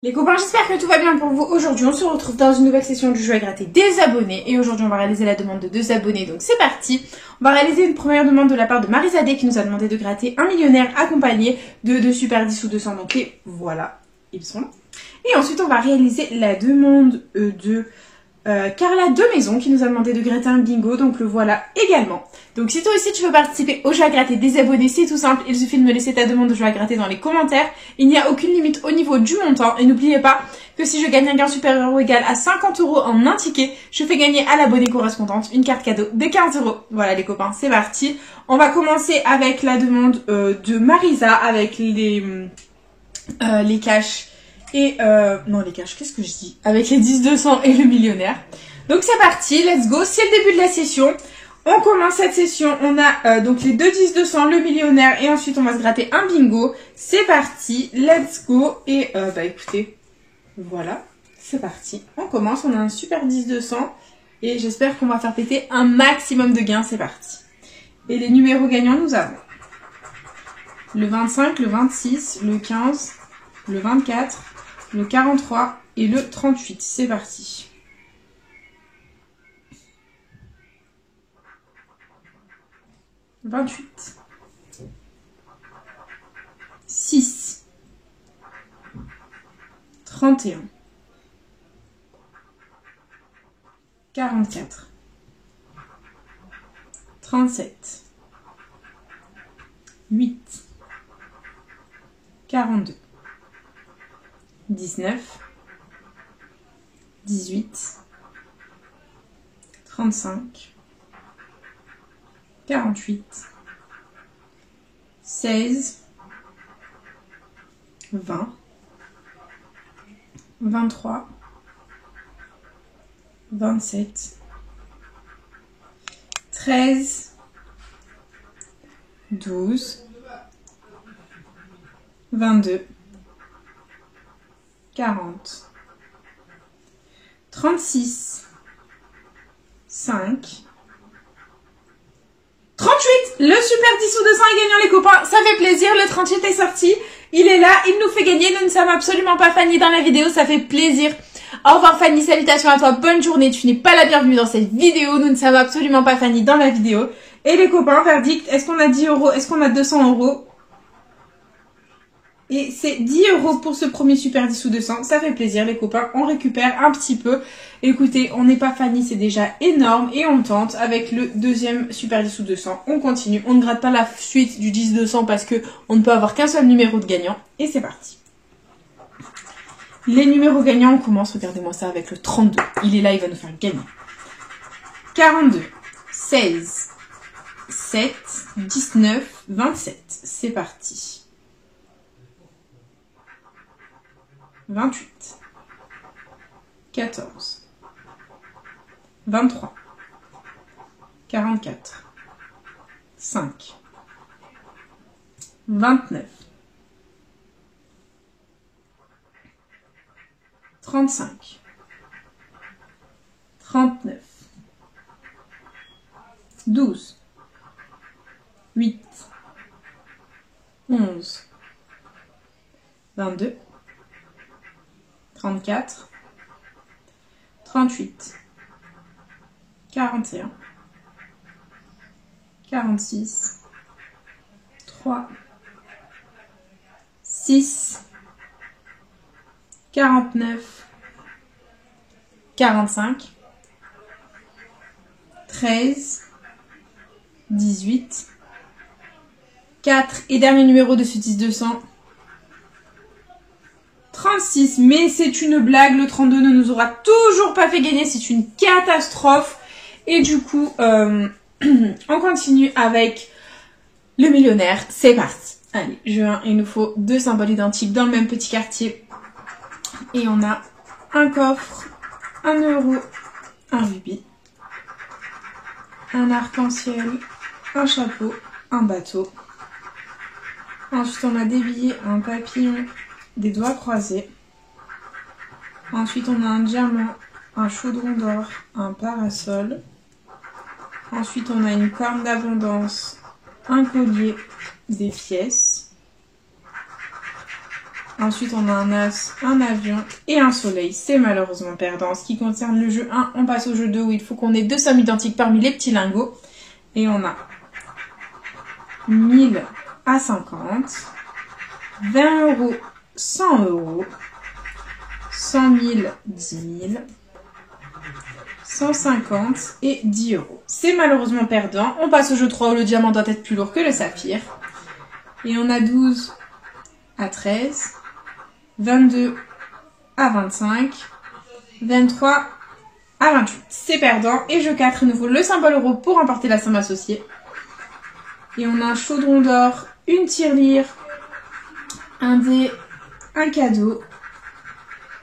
Les copains, j'espère que tout va bien pour vous. Aujourd'hui, on se retrouve dans une nouvelle session du jeu à gratter des abonnés. Et aujourd'hui, on va réaliser la demande de 2 abonnés. Donc c'est parti. On va réaliser une première demande de la part de Marizadeh qui nous a demandé de gratter un millionnaire accompagné de 2 super 10 ou 200. Donc et voilà, ils sont là. Et ensuite, on va réaliser la demande de Carla de Maison qui nous a demandé de gratter un bingo. Donc le voilà également. Donc si toi aussi tu veux participer au jeu à gratter des abonnés, c'est tout simple, il suffit de me laisser ta demande de jeu à gratter dans les commentaires. Il n'y a aucune limite au niveau du montant et n'oubliez pas que si je gagne un gain supérieur ou égal à 50 € en un ticket, je fais gagner à l'abonné correspondante une carte cadeau de 15 €. Voilà les copains, c'est parti. On va commencer avec la demande de Marisa avec les cash et non les cash, qu'est-ce que je dis? Avec les 10-200 et le millionnaire. Donc c'est parti, let's go, c'est le début de la session. On commence cette session, on a donc les 2 10-200, le millionnaire et ensuite on va se gratter un bingo. C'est parti, let's go. Et bah écoutez, voilà, c'est parti. On commence, on a un super 10-200 et j'espère qu'on va faire péter un maximum de gains, c'est parti. Et les numéros gagnants, nous avons le 25, le 26, le 15, le 24, le 43 et le 38. C'est parti. « 28, 6, 31, 44, 37, 8, 42, 19, 18, 35, 48, 16, 20, 23, 27, 13, 12, 22, 40, 36, 5, 38, le super 10 ou 200 est gagnant les copains, ça fait plaisir, le 38 est sorti, il est là, il nous fait gagner, nous ne sommes absolument pas Fanny dans la vidéo, ça fait plaisir. Au revoir Fanny, salutations à toi, bonne journée, tu n'es pas la bienvenue dans cette vidéo, nous ne sommes absolument pas Fanny dans la vidéo. Et les copains, verdict, est-ce qu'on a 10 €, est-ce qu'on a 200 €? Et c'est 10 € pour ce premier super 10 ou 200, ça fait plaisir les copains, on récupère un petit peu. Écoutez, on n'est pas Fanny, c'est déjà énorme et on tente avec le deuxième super 10 ou 200. On continue, on ne gratte pas la suite du 10-200 parce que on ne peut avoir qu'un seul numéro de gagnant. Et c'est parti. Les numéros gagnants, on commence, regardez-moi ça avec le 32. Il est là, il va nous faire gagner. 42, 16, 7, 19, 27. C'est parti. 28, 14, 23, 44, 5, 29, 35, 39, 12, 8, 11, 22, 34, 38, 41, 46, 3, 6, 49, 45, 13, 18, 4 et dernier numéro de ce 10-200. 36, mais c'est une blague, le 32 ne nous aura toujours pas fait gagner, c'est une catastrophe. Et du coup, on continue avec le millionnaire, c'est parti. Allez, juin, il nous faut 2 symboles identiques dans le même petit quartier. Et on a un coffre, 1 €, un rubis, un arc-en-ciel, un chapeau, un bateau. Ensuite, on a des billets, un papillon, des doigts croisés. Ensuite, on a un diamant, un chaudron d'or, un parasol. Ensuite, on a une corne d'abondance, un collier, des pièces. Ensuite, on a un as, un avion et un soleil. C'est malheureusement perdant. En ce qui concerne le jeu 1, on passe au jeu 2 où il faut qu'on ait 2 sommes identiques parmi les petits lingots. Et on a 1000 à 50, 20 euros, 100 euros, 100 000, 10 000, 150 et 10 euros. C'est malheureusement perdant. On passe au jeu 3 où le diamant doit être plus lourd que le saphir. Et on a 12 à 13, 22 à 25, 23 à 28. C'est perdant. Et jeu 4, il nous faut le symbole euro pour remporter la somme associée. Et on a un chaudron d'or, une tirelire, un dé, un cadeau,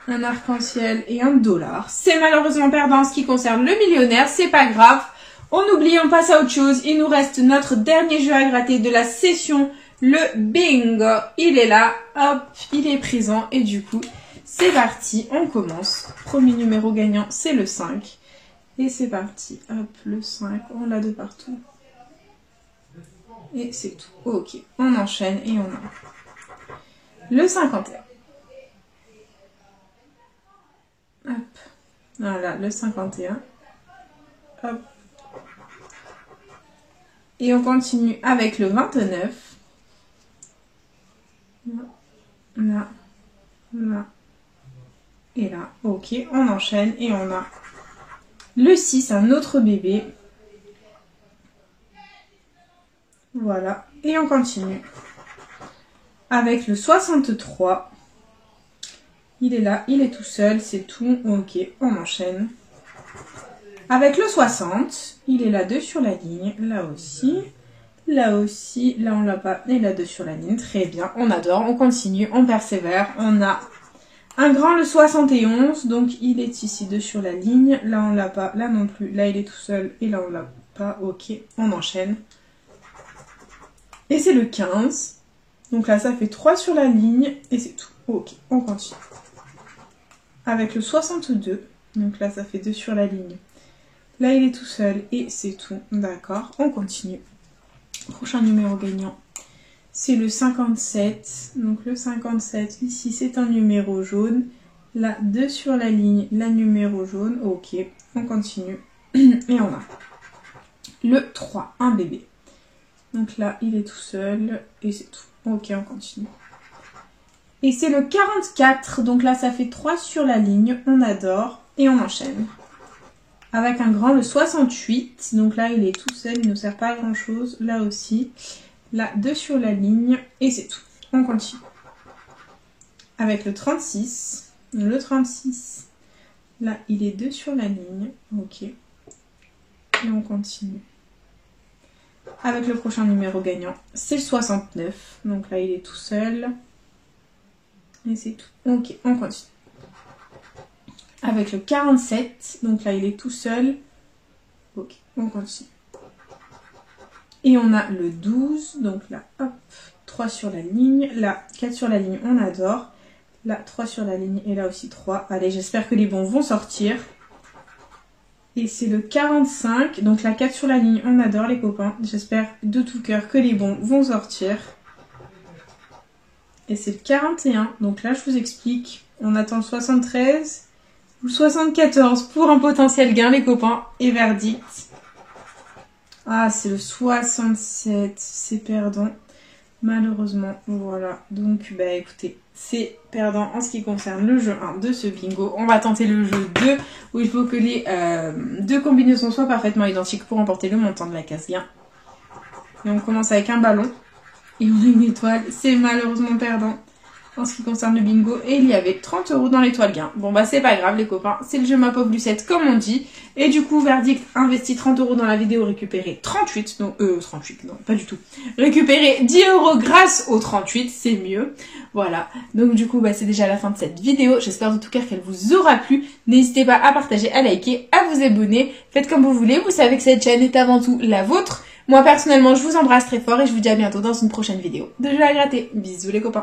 un arc-en-ciel et un dollar. C'est malheureusement perdant en ce qui concerne le millionnaire. C'est pas grave. On oublie, on passe à autre chose. Il nous reste notre dernier jeu à gratter de la session, le bingo. Il est là, hop, il est présent et du coup, c'est parti, on commence. Premier numéro gagnant, c'est le 5. Et c'est parti, hop, le 5, on l'a de partout. Et c'est tout, ok, on enchaîne et on a le 51. Hop, voilà, le 51. Hop. Et on continue avec le 29. Là, là, et là. Ok, on enchaîne et on a le 6, un autre bébé. Voilà, et on continue avec le 63. Il est là, il est tout seul, c'est tout. Ok, on enchaîne. Avec le 60, il est là 2 sur la ligne, là aussi. Là aussi, là on l'a pas, et là 2 sur la ligne, très bien, on adore, on continue, on persévère, on a un grand le 71, donc il est ici 2 sur la ligne, là on l'a pas, là non plus, là il est tout seul, et là on l'a pas, ok, on enchaîne. Et c'est le 15, donc là ça fait 3 sur la ligne, et c'est tout, ok, on continue. Avec le 62, donc là ça fait 2 sur la ligne, là il est tout seul, et c'est tout, d'accord, on continue. Prochain numéro gagnant, c'est le 57. Donc le 57, ici, c'est un numéro jaune. Là, 2 sur la ligne, la numéro jaune. Ok, on continue. Et on a le 3, un bébé. Donc là, il est tout seul et c'est tout. Ok, on continue. Et c'est le 44. Donc là, ça fait 3 sur la ligne. On adore et on enchaîne. Avec un grand, le 68. Donc là, il est tout seul, il ne nous sert pas à grand chose. Là aussi. Là, 2 sur la ligne. Et c'est tout. On continue. Avec le 36. Le 36. Là, il est 2 sur la ligne. Ok. Et on continue. Avec le prochain numéro gagnant, c'est le 69. Donc là, il est tout seul. Et c'est tout. Ok, on continue. Avec le 47, donc là il est tout seul. Ok, on continue. Et on a le 12, donc là, hop, 3 sur la ligne. Là, 4 sur la ligne, on adore. Là, 3 sur la ligne et là aussi 3. Allez, j'espère que les bons vont sortir. Et c'est le 45, donc là, 4 sur la ligne, on adore les copains. J'espère de tout cœur que les bons vont sortir. Et c'est le 41, donc là je vous explique. On attend le 73. Ou 74 pour un potentiel gain, les copains. Et verdict. Ah, c'est le 67. C'est perdant. Malheureusement. Voilà. Donc, bah écoutez, c'est perdant en ce qui concerne le jeu 1 de ce bingo. On va tenter le jeu 2 où il faut que les deux combinaisons soient parfaitement identiques pour remporter le montant de la case gain. Et on commence avec un ballon. Et on a une étoile. C'est malheureusement perdant en ce qui concerne le bingo, et il y avait 30 € dans l'étoile gain. Bon bah c'est pas grave les copains, c'est le jeu ma pauvre Lucette comme on dit, et du coup verdict, investi 30 € dans la vidéo, récupéré 38, non 38, non pas du tout, récupéré 10 € grâce aux 38, c'est mieux, voilà, donc du coup bah c'est déjà la fin de cette vidéo, j'espère de tout cœur qu'elle vous aura plu, n'hésitez pas à partager, à liker, à vous abonner, faites comme vous voulez, vous savez que cette chaîne est avant tout la vôtre, moi personnellement je vous embrasse très fort et je vous dis à bientôt dans une prochaine vidéo de jeu à gratter, bisous les copains.